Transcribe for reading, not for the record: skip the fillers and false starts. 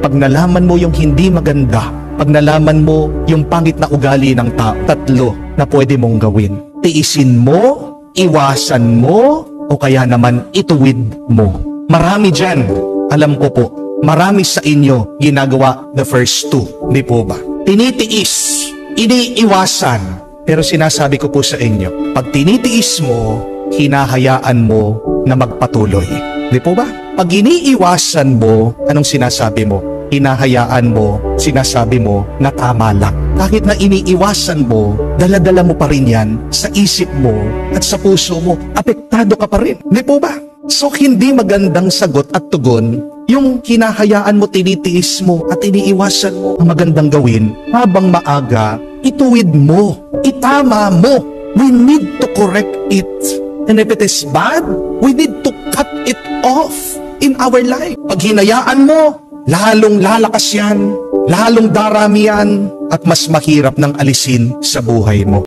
Pag nalaman mo yung hindi maganda, pag nalaman mo yung pangit na ugali ng tao, tatlo na pwede mong gawin. Tiisin mo, iwasan mo, o kaya naman ituwid mo. Marami dyan, alam ko po, marami sa inyo ginagawa the first two, di po ba? Tinitiis, iniiwasan, pero sinasabi ko po sa inyo, pag tinitiis mo, hinahayaan mo na magpatuloy. Di po ba? Pag iniiwasan mo, anong sinasabi mo? Hinahayaan mo, sinasabi mo na tama lang. Kahit na iniiwasan mo, dala-dala mo pa rin yan sa isip mo at sa puso mo. Apektado ka pa rin. Di po ba? So, hindi magandang sagot at tugon yung hinahayaan mo, tinitiis mo at iniiwasan mo. Ang magandang gawin, habang maaga, ituwid mo, itama mo. We need to correct it. And if it is bad, we need to cut it off in our life. Pag hinayaan mo, lalong lalakas yan, lalong darami yan, at mas mahirap nang alisin sa buhay mo.